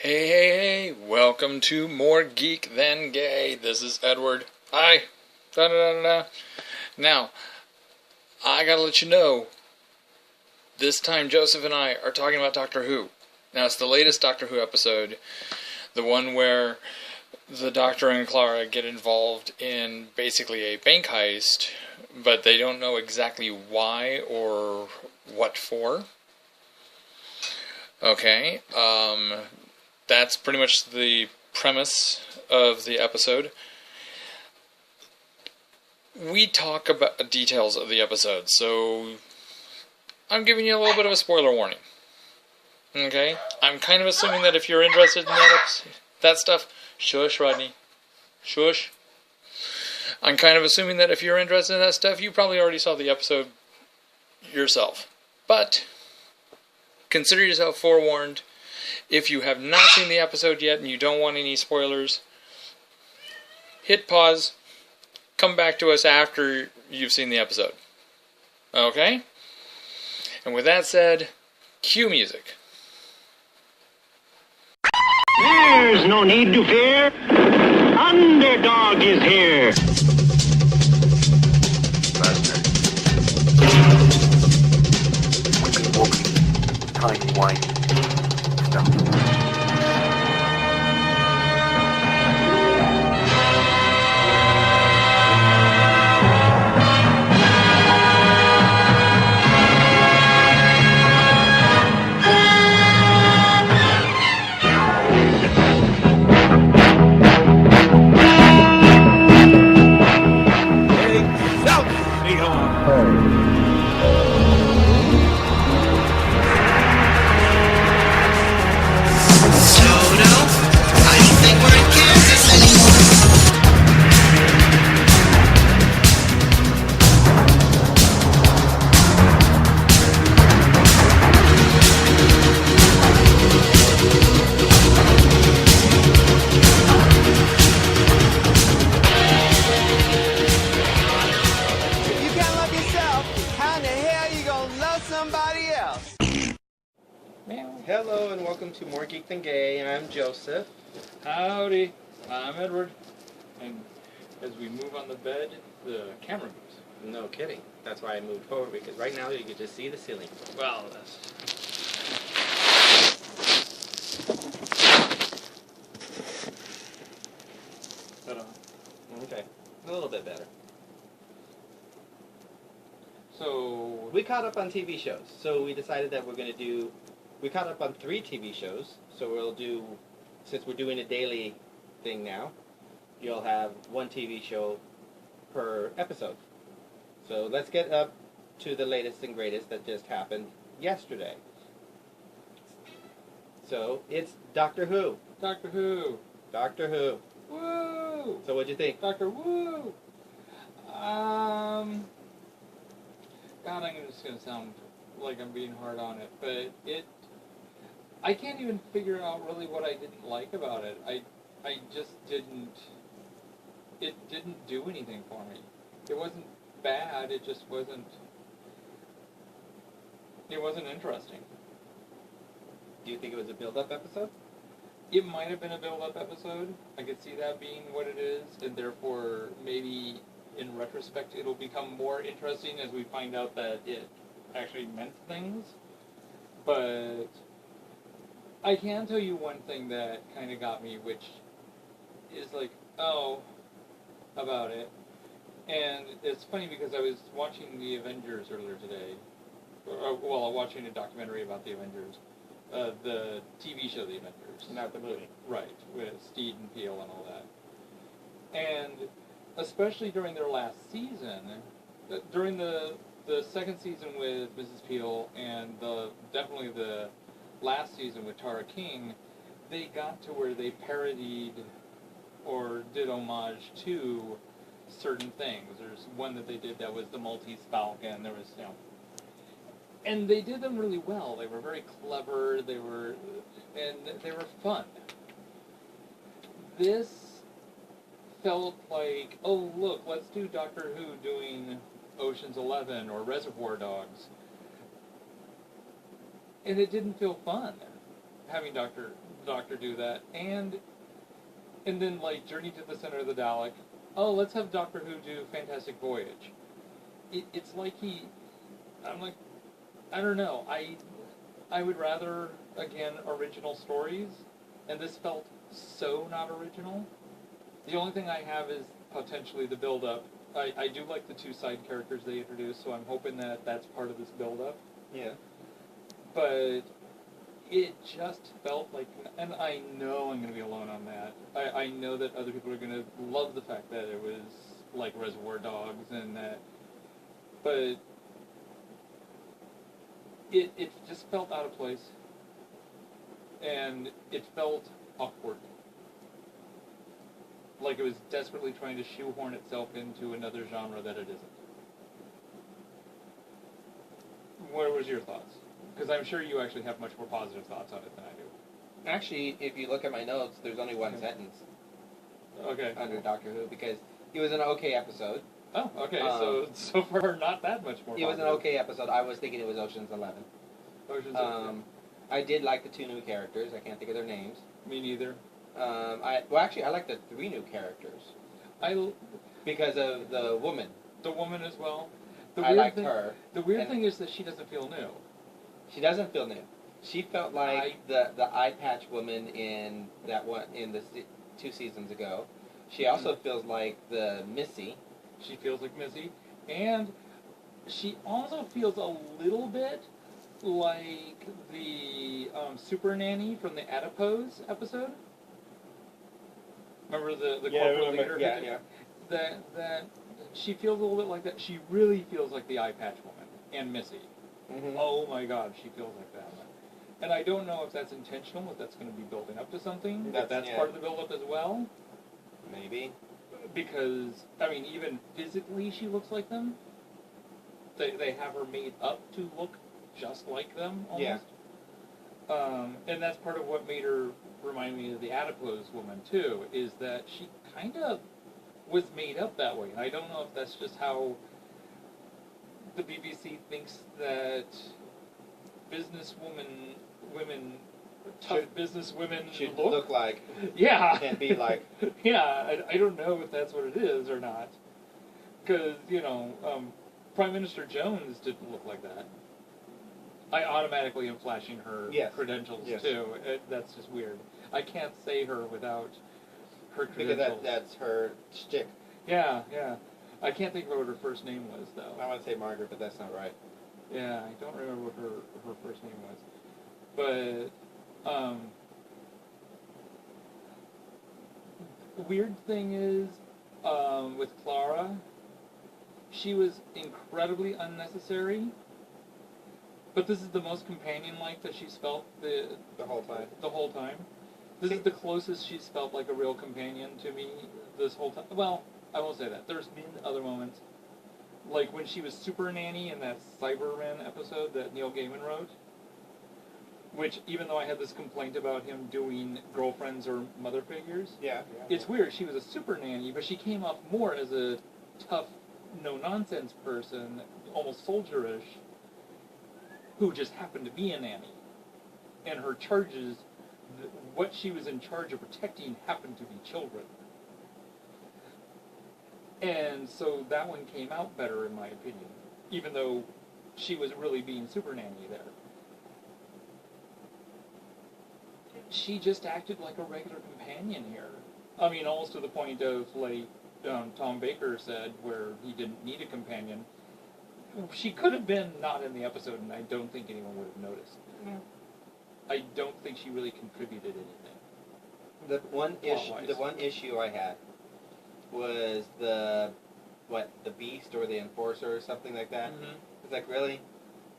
Hey, welcome to More Geek Than Gay. This is Edward. Hi. Da-da-da-da. Now, I gotta let you know, this time Joseph and I are talking about Doctor Who. Now, it's the latest Doctor Who episode, the one where the Doctor and Clara get involved in basically a bank heist, but they don't know exactly why or what for. Okay, that's pretty much the premise of the episode. We talk about details of the episode, so I'm giving you a little bit of a spoiler warning. Okay? I'm kind of assuming that if you're interested in that stuff, shush, Rodney. Shush. I'm kind of assuming that if you're interested in that stuff, you probably already saw the episode yourself. But consider yourself forewarned. If you have not seen the episode yet and you don't want any spoilers, hit pause, come back to us after you've seen the episode. Okay? And with that said, cue music. There's no need to fear. Underdog is here. Tiny whiny stuff. Hello and welcome to More Geek Than Gay. I'm Joseph. Howdy. I'm Edward. And as we move on the bed, the camera moves. No kidding. That's why I moved forward, because right now you can just see the ceiling. Well, that's... Okay. A little bit better. So... We caught up on TV shows. So we decided that we're going to do... We caught up on 3 TV shows. So we'll do... Since we're doing a daily thing now, you'll have 1 TV show per episode. So let's get up to the latest and greatest that just happened yesterday. So it's Doctor Who. Doctor Who. Doctor Who. Woo! So what'd you think? Doctor Woo! God, I'm just going to sound like I'm being hard on it, but I can't even figure out really what I didn't like about it. I just didn't... It didn't do anything for me. It wasn't bad, it just wasn't... It wasn't interesting. Do you think it was a build-up episode? It might have been a build-up episode. I could see that being what it is, and therefore, maybe in retrospect, it'll become more interesting as we find out that it actually meant things. But I can tell you one thing that kind of got me, which is like, oh, about it. And it's funny because I was watching the Avengers earlier today. Well, watching a documentary about the Avengers. The TV show The Avengers. Not the movie. Right, with Steed and Peel and all that. And especially during their last season, during the second season with Mrs. Peel and definitely the last season with Tara King, they got to where they parodied or did homage to certain things. There's one that they did that was the Maltese Falcon. There was, and they did them really well. They were very clever. They were fun. This felt like, oh look, let's do Doctor Who doing Ocean's 11 or Reservoir Dogs. And it didn't feel fun. having Doctor do that, and then like Journey to the Center of the Dalek. Oh, let's have Doctor Who do Fantastic Voyage. It's like I'm like, I don't know. I would rather, again, original stories, and this felt so not original. The only thing I have is potentially the build-up. I do like the two side characters they introduced, so I'm hoping that that's part of this build-up. Yeah. But it just felt like, and I know I'm going to be alone on that. I know that other people are going to love the fact that it was like Reservoir Dogs and that, but it just felt out of place, and it felt awkward. Like it was desperately trying to shoehorn itself into another genre that it isn't. What was your thoughts? Because I'm sure you actually have much more positive thoughts on it than I do. Actually, if you look at my notes, there's only one sentence Okay. under Doctor Who because it was an okay episode. Oh, okay. So far, not that much more. It was an okay episode. I was thinking it was Ocean's 11. Ocean's 11. I did like the two new characters. I can't think of their names. Me neither. I like the three new characters I because of the woman. the woman as well. I liked her. The weird and thing is that she doesn't feel new. She doesn't feel new. She felt like the eye patch woman in that one in the 2 seasons ago. She also feels like the Missy. She feels like Missy, and she also feels a little bit like the super nanny from the Adipose episode. Remember the corporate leader? Yeah. That she feels a little bit like that. She really feels like the eye patch woman and Missy. Mm-hmm. Oh my God, she feels like that. And I don't know if that's intentional, if that's going to be building up to something. That's part of the build-up as well. Maybe. Because, I mean, even physically she looks like them. They have her made up to look just like them, almost. Yeah. And that's part of what made her remind me of the Adipose woman, too, is that she kind of was made up that way. And I don't know if that's just how the BBC thinks that tough business women should look like. Yeah. And be like. Yeah, I don't know if that's what it is or not. Because, Prime Minister Jones didn't look like that. I automatically am flashing her credentials, too. That's just weird. I can't say her without her credentials. Because that's her shtick. Yeah. I can't think of what her first name was, though. I want to say Margaret, but that's not right. Yeah, I don't remember what her first name was. But, the weird thing is, with Clara, she was incredibly unnecessary, but this is the most companion-like that she's felt the whole time. The whole time. This is the closest she's felt like a real companion to me this whole time. Well, I won't say that. There's been other moments. Like when she was Super Nanny in that Cybermen episode that Neil Gaiman wrote, which, even though I had this complaint about him doing girlfriends or mother figures, it's weird. She was a super nanny, but she came off more as a tough, no-nonsense person, almost soldierish, who just happened to be a nanny. And her charges, what she was in charge of protecting happened to be children. And so that one came out better, in my opinion, even though she was really being super nanny there. She just acted like a regular companion here. I mean, almost to the point of, like Tom Baker said, where he didn't need a companion. She could have been not in the episode, and I don't think anyone would have noticed. Yeah. I don't think she really contributed anything. The one issue I had was the Beast or the Enforcer or something like that. Mm-hmm. It's like, really?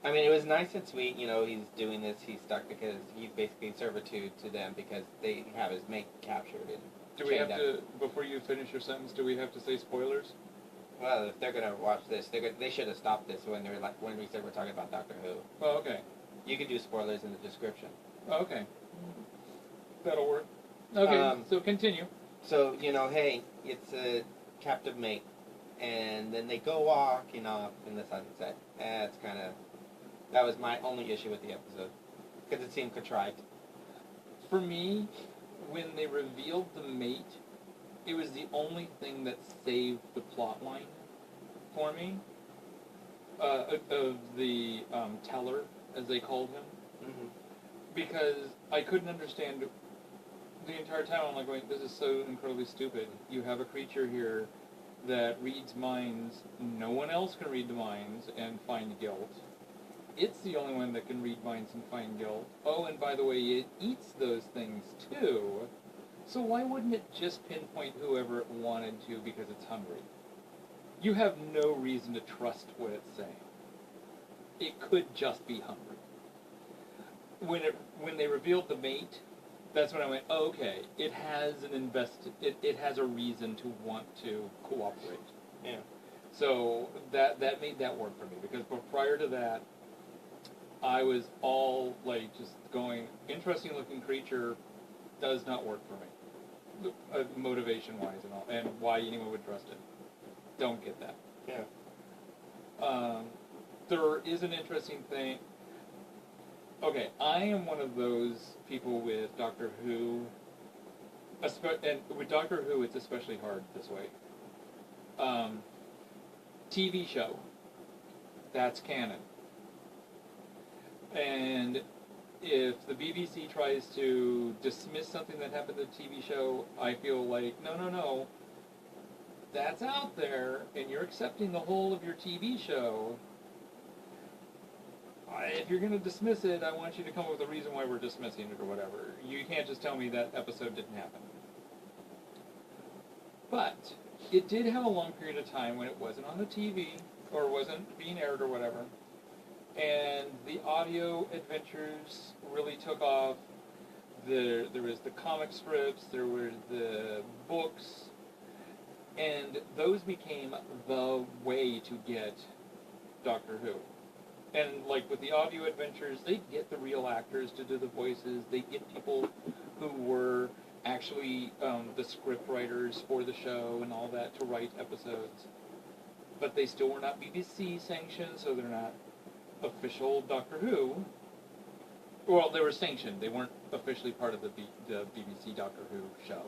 I mean, it was nice and sweet, he's doing this, he's stuck because he's basically in servitude to them because they have his mate captured and do we have to, before you finish your sentence, do we have to say spoilers? Well, if they're going to watch this, they should have stopped this when we said we're talking about Doctor Who. Oh, okay. You can do spoilers in the description. Oh, okay. That'll work. Okay, so continue. So, hey, it's a captive mate, and then they go walking off in the sunset. That was my only issue with the episode, because it seemed contrived. For me, when they revealed the mate, it was the only thing that saved the plot line for me. Of the teller, as they called him. Mm-hmm. Because I couldn't understand the entire time. I'm like going, this is so incredibly stupid. You have a creature here that reads minds. No one else can read the minds and find guilt. It's the only one that can read minds and find guilt. Oh, and by the way, it eats those things too. So why wouldn't it just pinpoint whoever it wanted to because it's hungry? You have no reason to trust what it's saying. It could just be hungry. When they revealed the mate, that's when I went, oh, okay, it has it has a reason to want to cooperate. Yeah. So that made that work for me, because prior to that, I was all like just going, interesting looking creature does not work for me, motivation wise and all, and why anyone would trust it. Don't get that. Yeah. There is an interesting thing. Okay, I am one of those people with Doctor Who, and with Doctor Who it's especially hard this way. TV show, that's canon. And if the BBC tries to dismiss something that happened in the TV show, I feel like, no, that's out there, and you're accepting the whole of your TV show. If you're going to dismiss it, I want you to come up with a reason why we're dismissing it or whatever. You can't just tell me that episode didn't happen. But it did have a long period of time when it wasn't on the TV or wasn't being aired or whatever. And the audio adventures really took off. There was the comic strips, there were the books, and those became the way to get Doctor Who. And like with the audio adventures, they'd get the real actors to do the voices. They'd get people who were actually the script writers for the show and all that to write episodes. But they still were not BBC sanctioned, so they're not official Doctor Who. Well, they were sanctioned. They weren't officially part of the BBC Doctor Who show.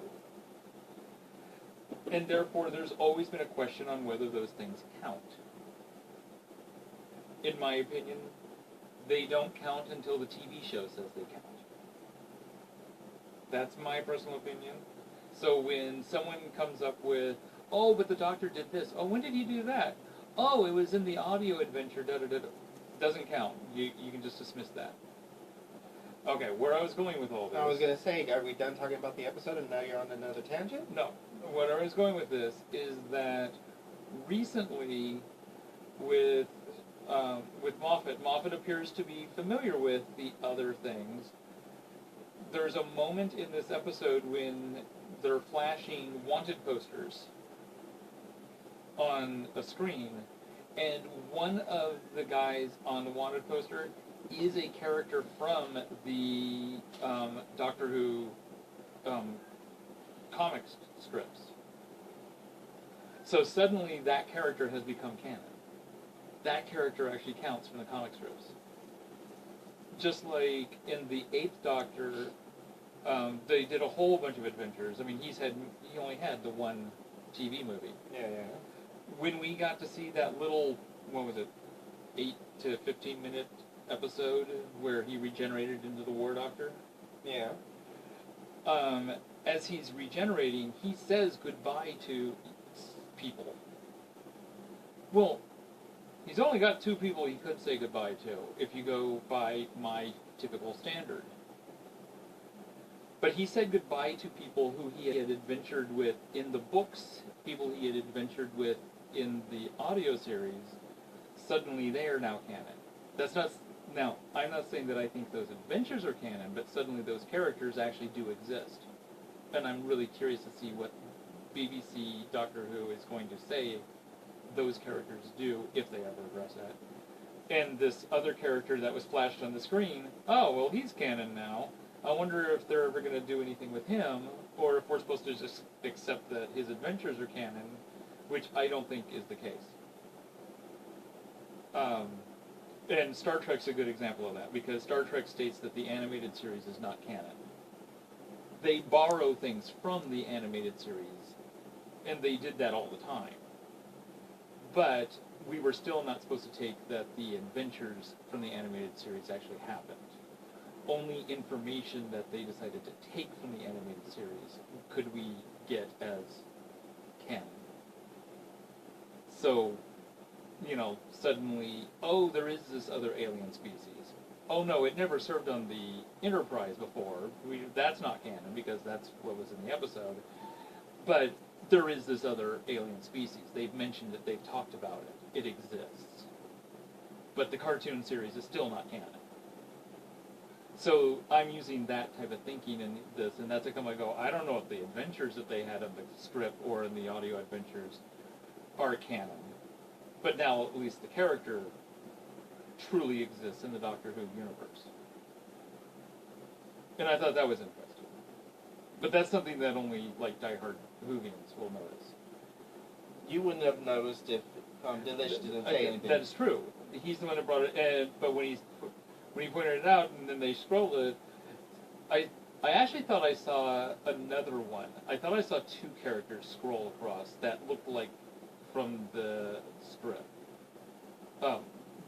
And therefore, there's always been a question on whether those things count. In my opinion, they don't count until the TV show says they count. That's my personal opinion. So when someone comes up with, oh, but the Doctor did this. Oh, when did he do that? Oh, it was in the audio adventure, da-da-da-da. Doesn't count. You can just dismiss that. Okay, where I was going with all this... I was going to say, are we done talking about the episode and now you're on another tangent? No. Where I was going with this is that recently with Moffat appears to be familiar with the other things. There's a moment in this episode when they're flashing wanted posters on a screen, and one of the guys on the wanted poster is a character from the Doctor Who comic strips. So suddenly that character has become canon. That character actually counts from the comic strips. Just like in the 8th Doctor, they did a whole bunch of adventures. I mean, he only had the one TV movie. Yeah. When we got to see that little, 8 to 15 minute episode where he regenerated into the War Doctor? Yeah. As he's regenerating, he says goodbye to people. Well, he's only got 2 people he could say goodbye to, if you go by my typical standard. But he said goodbye to people who he had adventured with in the books, people he had adventured with in the audio series. Suddenly they are now canon. Now, I'm not saying that I think those adventures are canon, but suddenly those characters actually do exist. And I'm really curious to see what BBC Doctor Who is going to say those characters do, if they ever address that. And this other character that was flashed on the screen, oh, well, he's canon now. I wonder if they're ever going to do anything with him, or if we're supposed to just accept that his adventures are canon, which I don't think is the case. And Star Trek's a good example of that, because Star Trek states that the animated series is not canon. they borrow things from the animated series, and they did that all the time. But we were still not supposed to take that the adventures from the animated series actually happened. Only information that they decided to take from the animated series could we get as canon. So, suddenly, oh, there is this other alien species. Oh no, it never served on the Enterprise before. That's not canon because that's what was in the episode. But there is this other alien species. They've mentioned it, they've talked about it. It exists. But the cartoon series is still not canon. So I'm using that type of thinking in this, and that's how come I go, I don't know if the adventures that they had in the script or in the audio adventures are canon. But now at least the character truly exists in the Doctor Who universe. And I thought that was interesting. But that's something that only, diehard Whovians will notice. You wouldn't have noticed if Delish didn't say anything. That is true. He's the one that brought it in, but when he pointed it out and then they scrolled it, I actually thought I saw another one. I thought I saw two characters scroll across that looked like from the strip.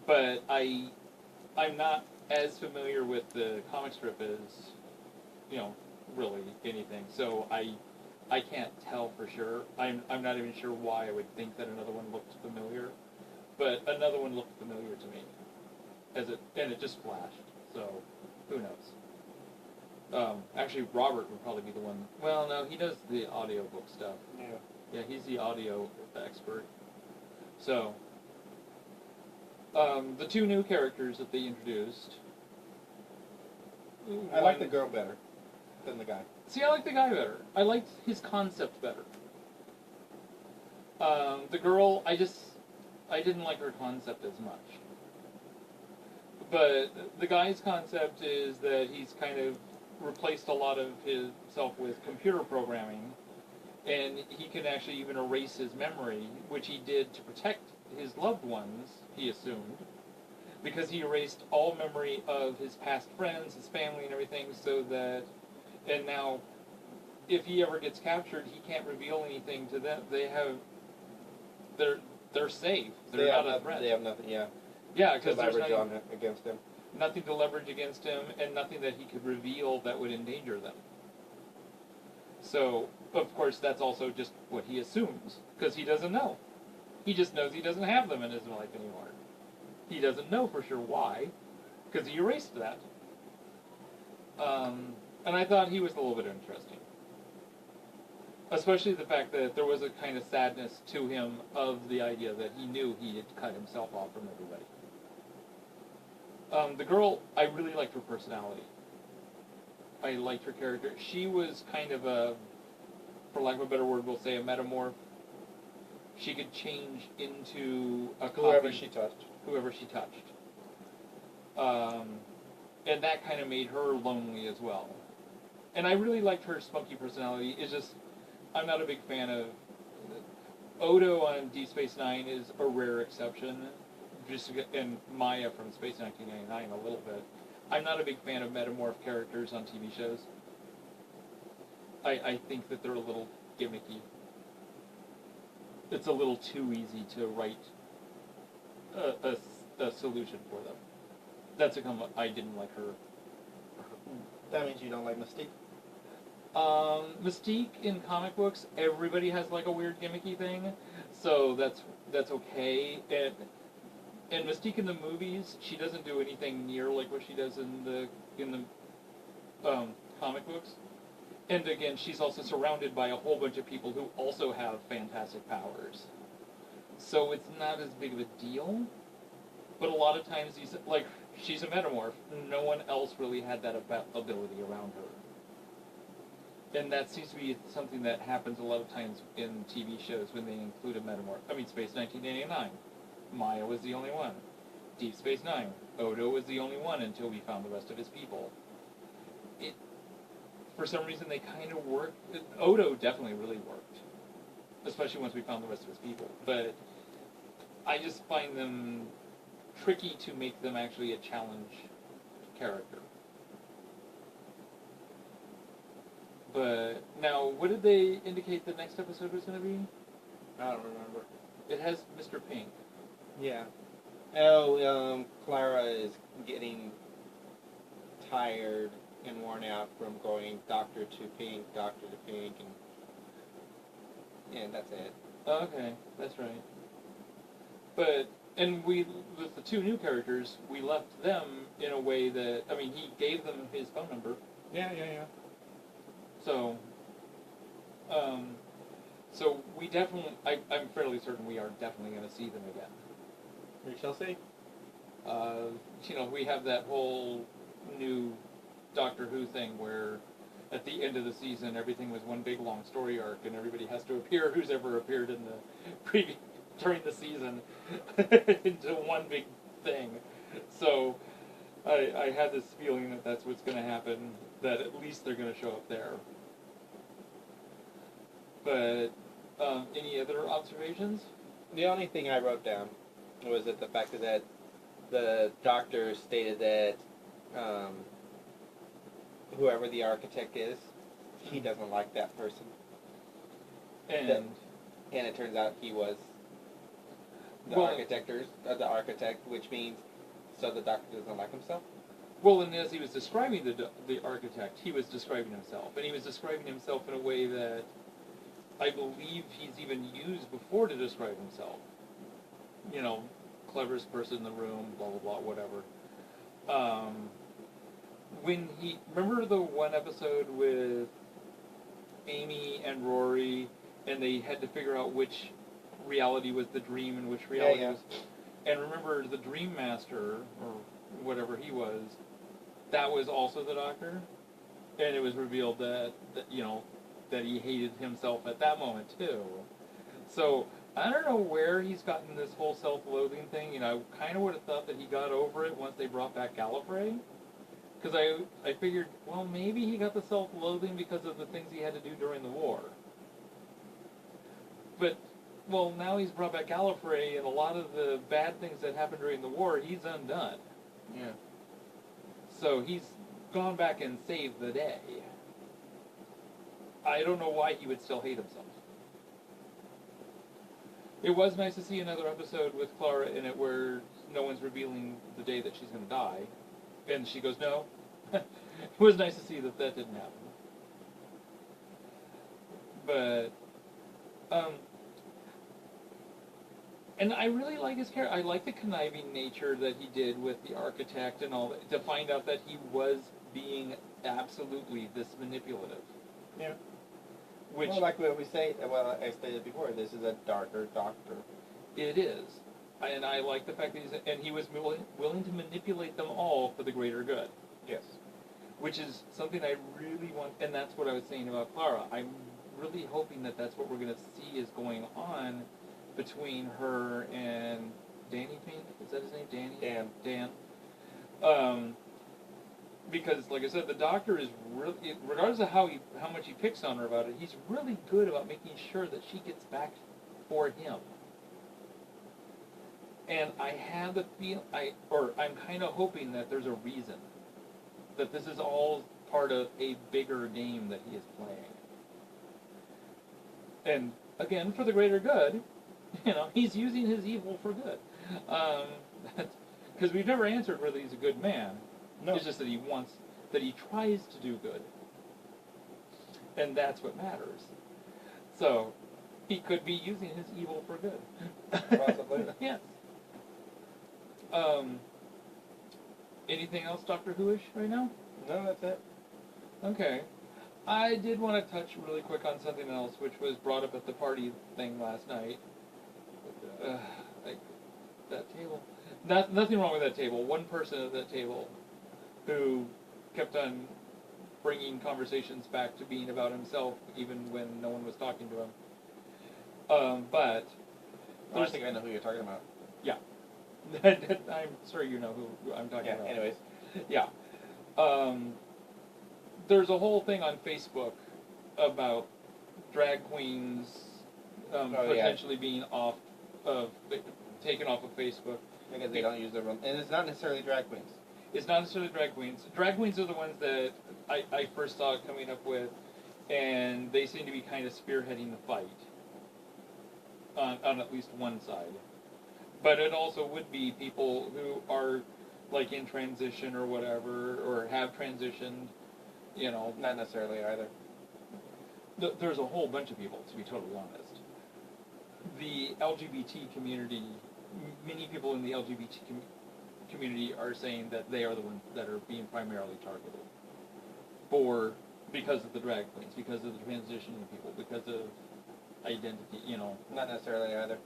But I'm not as familiar with the comic strip as, really anything. So I can't tell for sure. I'm not even sure why I would think that another one looked familiar. But another one looked familiar to me. And it just flashed. So, who knows? Actually, Robert would probably be the one. Well, no, he does the audiobook stuff. Yeah. Yeah, he's the audio expert. So, the two new characters that they introduced. I like the girl better than the guy. See, I like the guy better. I liked his concept better. The girl, I didn't like her concept as much. But the guy's concept is that he's kind of replaced a lot of himself with computer programming, and he can actually even erase his memory, which he did to protect his loved ones, he assumed, because he erased all memory of his past friends, his family, and everything, so that, and now, if he ever gets captured, he can't reveal anything to them. They're safe. They're not a threat. They have nothing, yeah. Yeah, because there's leverage against him. Nothing to leverage against him, and nothing that he could reveal that would endanger them. So, of course, that's also just what he assumes, because he doesn't know. He just knows he doesn't have them in his life anymore. He doesn't know for sure why, because he erased that. And I thought he was a little bit interesting. Especially the fact that there was a kind of sadness to him of the idea that he knew he had cut himself off from everybody. The girl, I really liked her personality. I liked her character. She was kind of a, for lack of a better word, we'll say a metamorph. She could change into a copy. Whoever she touched. Whoever she touched. And that kind of made her lonely as well. And I really liked her spunky personality. It's just, I'm not a big fan of... Odo on Deep Space Nine is a rare exception. And Maya from Space 1999 a little bit. I'm not a big fan of metamorph characters on TV shows. I think that they're a little gimmicky. It's a little too easy to write a solution for them. That's how come I didn't like her. That means you don't like Mystique? Mystique in comic books, everybody has like a weird gimmicky thing, so that's okay. And Mystique in the movies, she doesn't do anything near like what she does in the comic books. And again, she's also surrounded by a whole bunch of people who also have fantastic powers. So it's not as big of a deal. But a lot of times, she's a metamorph. No one else really had that ability around her. And that seems to be something that happens a lot of times in TV shows when they include a metamorph. I mean, Space 1989. Maya was the only one. Deep Space Nine. Odo was the only one until we found the rest of his people. For some reason, they kind of worked. Odo definitely really worked. Especially once we found the rest of his people. But I just find them tricky to make them actually a challenge character. But now, what did they indicate the next episode was going to be? I don't remember. It has Mr. Pink. Yeah. Oh, Clara is getting tired and worn out from going doctor to pink, and that's it. Oh, okay, that's right. But, and with the two new characters, we left them in a way that, I mean, he gave them his phone number. Yeah. So, so we definitely, I'm fairly certain we are definitely going to see them again. We shall see. We have that whole new Doctor Who thing where at the end of the season everything was one big long story arc and everybody has to appear who's ever appeared in the during the season into one big thing. So I had this feeling that that's what's going to happen, that at least they're going to show up there. But any other observations? The only thing I wrote down was that the fact that the doctor stated that whoever the architect is, he doesn't like that person. And it turns out he was the architect, which means so the doctor doesn't like himself. Well, and as he was describing the architect, he was describing himself, and he was describing himself in a way that I believe he's even used before to describe himself. Cleverest person in the room, blah blah blah, whatever. Remember the one episode with Amy and Rory, and they had to figure out which reality was the dream and which reality was. And remember the Dream Master, or whatever he was, that was also the Doctor, and it was revealed that he hated himself at that moment too. So I don't know where he's gotten this whole self-loathing thing. I kind of would have thought that he got over it once they brought back Gallifrey. Because I figured, well, maybe he got the self-loathing because of the things he had to do during the war. But, well, now he's brought back Gallifrey, and a lot of the bad things that happened during the war, he's undone. Yeah. So he's gone back and saved the day. I don't know why he would still hate himself. It was nice to see another episode with Clara in it where no one's revealing the day that she's going to die. And she goes, no. It was nice to see that didn't happen. But, and I really like his character. I like the conniving nature that he did with the architect and all that, to find out that he was being absolutely this manipulative. Yeah. Which, well, like what we say, I stated before, this is a darker doctor. It is. And I like the fact that he was willing to manipulate them all for the greater good. Yes. Which is something I really want, and that's what I was saying about Clara. I'm really hoping that that's what we're going to see is going on between her and Danny Pink. Is that his name? Danny? Dan. Because, like I said, the Doctor is really, regardless of how much he picks on her about it, he's really good about making sure that she gets back for him. And I have the I'm kind of hoping that there's a reason. That this is all part of a bigger game that he is playing. And, again, for the greater good, he's using his evil for good. Because we've never answered whether he's a good man. No. It's just that he tries to do good. And that's what matters. So, he could be using his evil for good. Possibly. Yes. Anything else Doctor Who-ish right now? No, that's it. Okay. I did want to touch really quick on something else, which was brought up at the party thing last night. That table. Nothing wrong with that table. One person at that table who kept on bringing conversations back to being about himself, even when no one was talking to him. But I think I know who you're talking about. Yeah. I'm sure you know who I'm talking about. Anyways. Yeah. There's a whole thing on Facebook about drag queens potentially being taken off of Facebook. Because they don't use their room. And it's not necessarily drag queens. It's not necessarily drag queens. Drag queens are the ones that I first saw coming up with and they seem to be kind of spearheading the fight on at least one side. But it also would be people who are like in transition or whatever, or have transitioned, you know. Not necessarily either. There's a whole bunch of people, to be totally honest. The LGBT community, many people in the LGBT community are saying that they are the ones that are being primarily targeted because of the drag queens, because of the transitioning people, because of identity, you know. Not necessarily either.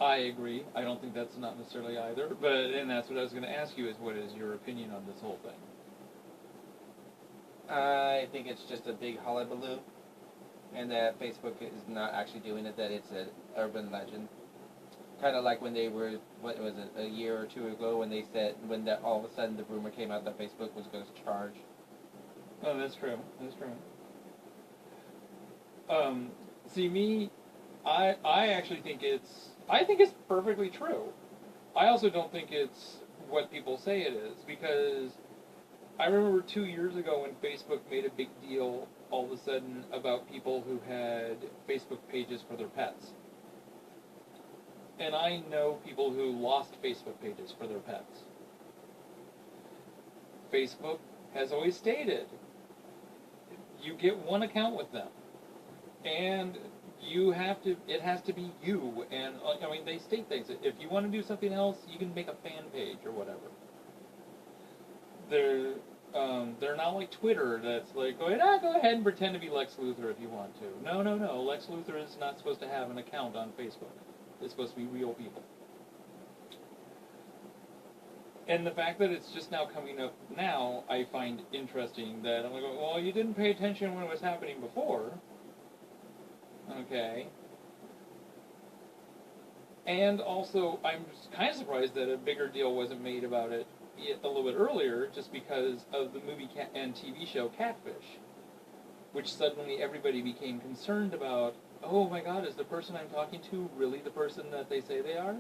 I agree. I don't think that's not necessarily either. And that's what I was going to ask you is, what is your opinion on this whole thing? I think it's just a big hullabaloo, and that Facebook is not actually doing it, that it's an urban legend. Kind of like when they were, what was it, a year or two ago, when they said, all of a sudden the rumor came out that Facebook was going to charge. Oh, that's true. That's true. See, me, I actually think it's perfectly true. I also don't think it's what people say it is, because I remember 2 years ago when Facebook made a big deal all of a sudden about people who had Facebook pages for their pets. And I know people who lost Facebook pages for their pets. Facebook has always stated, you get one account with them. And it has to be you. And, I mean, they state things. If you want to do something else, you can make a fan page or whatever. They're not like Twitter that's like, go ahead and pretend to be Lex Luthor if you want to. No. Lex Luthor is not supposed to have an account on Facebook. It's supposed to be real people. And the fact that it's just now coming up now, I find interesting that I'm like, well, you didn't pay attention when it was happening before. Okay. And also, I'm kind of surprised that a bigger deal wasn't made about it a little bit earlier, just because of the movie and TV show Catfish, which suddenly everybody became concerned about. Oh my God, is the person I'm talking to really the person that they say they are?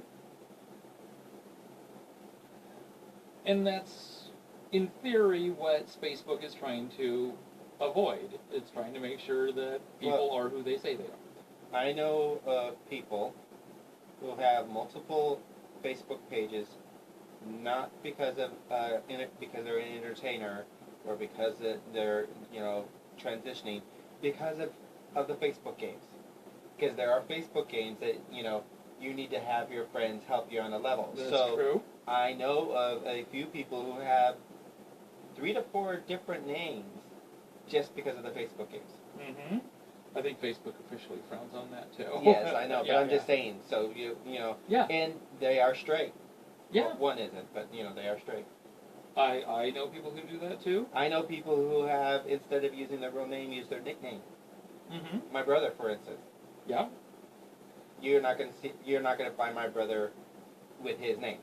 And that's, in theory, what Facebook is trying to avoid. It's trying to make sure that people are who they say they are. I know of people who have multiple Facebook pages, not because of because they're an entertainer or because they're transitioning, because of the Facebook games. Because there are Facebook games that you need to have your friends help you on a level. That's true. I know of a few people who have 3 to 4 different names just because of the Facebook games. Mm-hmm. I think Facebook officially frowns on that too. Yes, I know, but I'm just saying. So Yeah. And they are straight. Yeah. Well, one isn't, but they are straight. I know people who do that too. I know people who have, instead of using their real name, use their nickname. Mm-hmm. My brother, for instance. Yeah. You're not gonna find my brother with his name.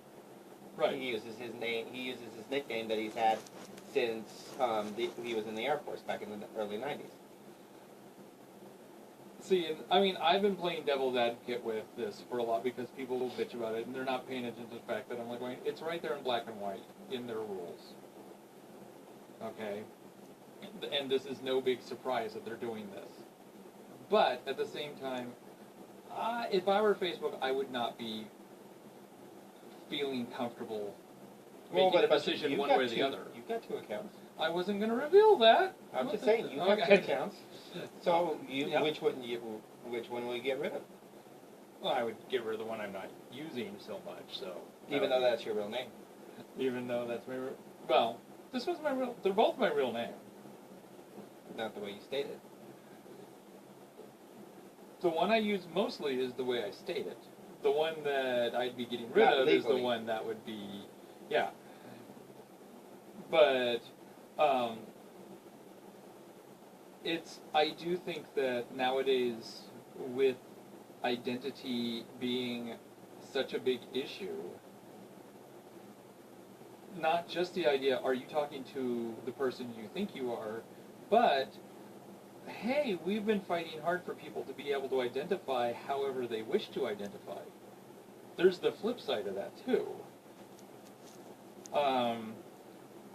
Right. He uses his name. He uses his nickname that he's had since he was in the Air Force back in the early '90s. See, I mean, I've been playing devil's advocate with this for a lot because people will bitch about it and they're not paying attention to the fact that I'm like, it's right there in black and white in their rules. Okay? And this is no big surprise that they're doing this. But at the same time, if I were Facebook, I would not be feeling comfortable making a decision one way or the other. You've got 2 accounts. I wasn't going to reveal that. I'm just saying, you have 2 accounts. So which one will you get rid of? Well, I would get rid of the one I'm not using so much. So even though that's your real name. Even though that's my well, this was my real. They're both my real name. Not the way you stated. The one I use mostly is the way I state it. The one that I'd be getting rid of is the one that would be, yeah. But I do think that nowadays, with identity being such a big issue, not just the idea, are you talking to the person you think you are, but, hey, we've been fighting hard for people to be able to identify however they wish to identify. There's the flip side of that, too.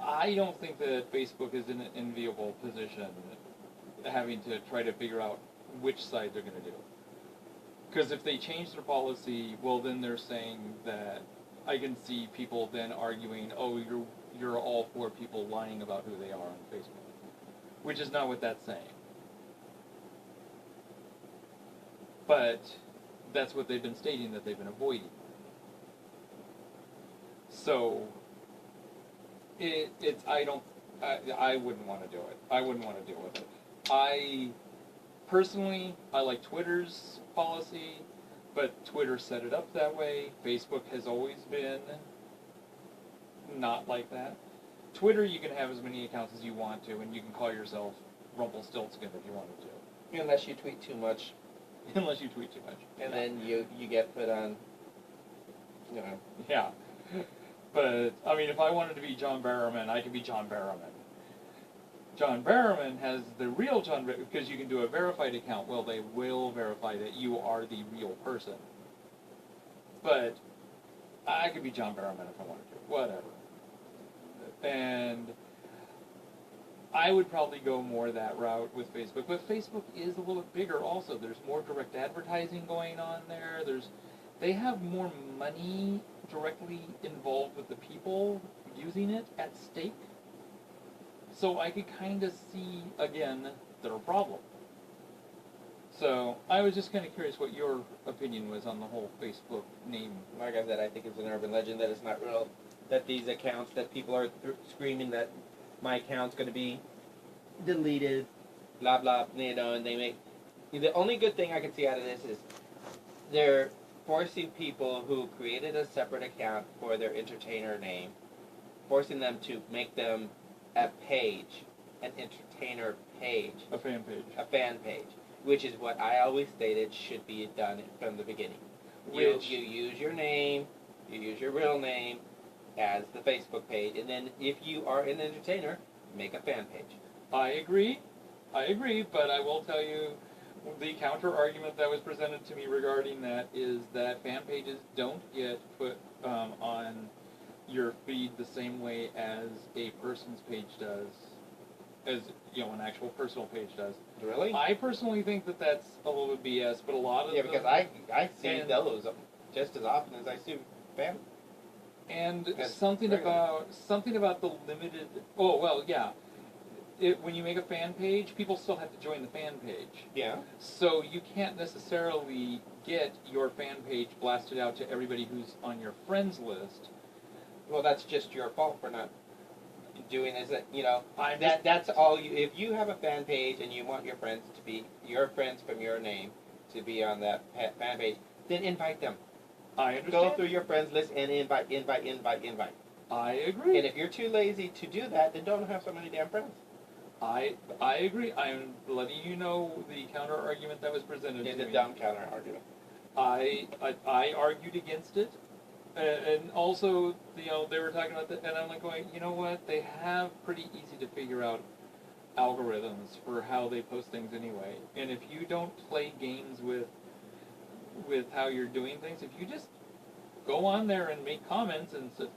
I don't think that Facebook is in an enviable position having to try to figure out which side they're going to do. Because if they change their policy, well, then they're saying that I can see people then arguing, oh, you're all for people lying about who they are on Facebook, which is not what that's saying. But that's what they've been stating that they've been avoiding. So I wouldn't want to do it. I wouldn't want to deal with it. Personally, I like Twitter's policy, but Twitter set it up that way. Facebook has always been not like that. Twitter, you can have as many accounts as you want to, and you can call yourself Rumpelstiltskin if you wanted to. Unless you tweet too much. Unless you tweet too much. And then you get put on, Yeah. But, I mean, if I wanted to be John Barrowman, I could be John Barrowman. John Barrowman has the real John, because you can do a verified account. Well, they will verify that you are the real person. But I could be John Barrowman if I wanted to. Whatever. And I would probably go more that route with Facebook. But Facebook is a little bit bigger also. There's more direct advertising going on there. They have more money directly involved with the people using it at stake. So I could kind of see, again, their problem. So I was just kind of curious what your opinion was on the whole Facebook name. Like I said, I think it's an urban legend that it's not real. That these accounts, that people are screaming that my account's going to be deleted, blah, blah, and they make... The only good thing I can see out of this is they're forcing people who created a separate account for their entertainer name, forcing them to make them a page, an entertainer page. A fan page. A fan page, which is what I always stated should be done from the beginning. You use your name, you use your real name as the Facebook page, and then if you are an entertainer, make a fan page. I agree, but I will tell you the counter-argument that was presented to me regarding that is that fan pages don't get put on your feed the same way as a person's page does, as an actual personal page does. Really? I personally think that that's a little bit BS, but a lot of because I see those just as often as I see fan. And something about the limited. Oh well, yeah. When you make a fan page, people still have to join the fan page. Yeah. So you can't necessarily get your fan page blasted out to everybody who's on your friends list. Well, that's just your fault for not doing this. That's all you. If you have a fan page and you want your friends to be your friends from your name to be on that fan page, then invite them. I understand. Go through your friends list and invite. I agree. And if you're too lazy to do that, then don't have so many damn friends. I agree. I'm letting you know the counter argument that was presented to me. It's a dumb counter argument. I argued against it, and also they were talking about that, and I'm like going, you know what? They have pretty easy to figure out algorithms for how they post things anyway. And if you don't play games with how you're doing things, if you just go on there and make comments and stuff,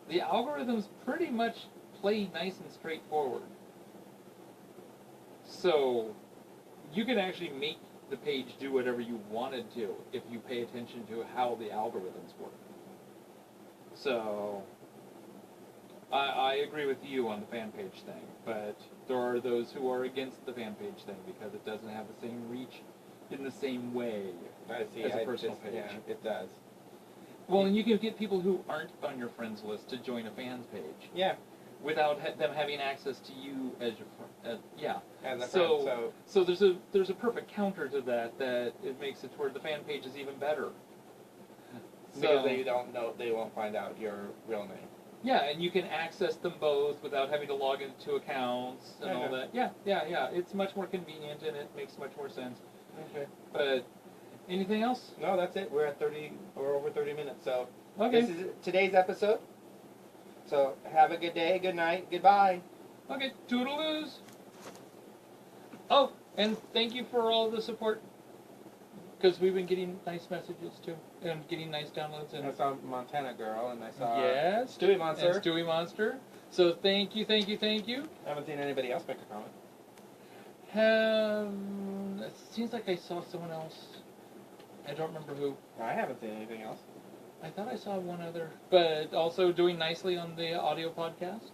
the algorithms pretty much play nice and straightforward. So you can actually make the page do whatever you wanted to if you pay attention to how the algorithms work. So I agree with you on the fan page thing, but there are those who are against the fan page thing because it doesn't have the same reach in the same way as a personal page. Yeah, it does. Well, and you can get people who aren't on your friends list to join a fans page. Yeah. Without them having access to you as your friend. Yeah. And the so there's a perfect counter to that it makes it toward the fan page is even better. Because they won't find out your real name. Yeah, and you can access them both without having to log into accounts and all that. Yeah. It's much more convenient and it makes much more sense. Okay. But anything else? No, that's it. We're over 30 minutes. So okay. This is today's episode. So have a good day, good night, goodbye. Okay, toodaloos. Oh, and thank you for all the support. Because we've been getting nice messages too, and getting nice downloads. And I saw Montana Girl, and I saw yes, Stewie Monster. And Stewie Monster. So thank you. I haven't seen anybody else make a comment. It seems like I saw someone else. I don't remember who. I haven't seen anything else. I thought I saw one other. But also doing nicely on the audio podcast.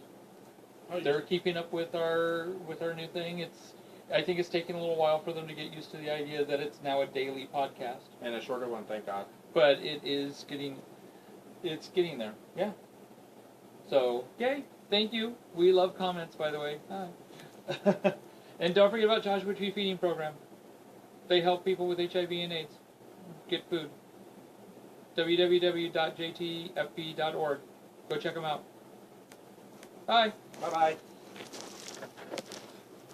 They're keeping up with our new thing. I think it's taking a little while for them to get used to the idea that it's now a daily podcast. And a shorter one, thank God. But it's getting there. Yeah. So, yay. Thank you. We love comments, by the way. Hi. And don't forget about Joshua Tree Feeding Program. They help people with HIV and AIDS get food. www.jtfb.org. Go check them out. Bye. Bye-bye.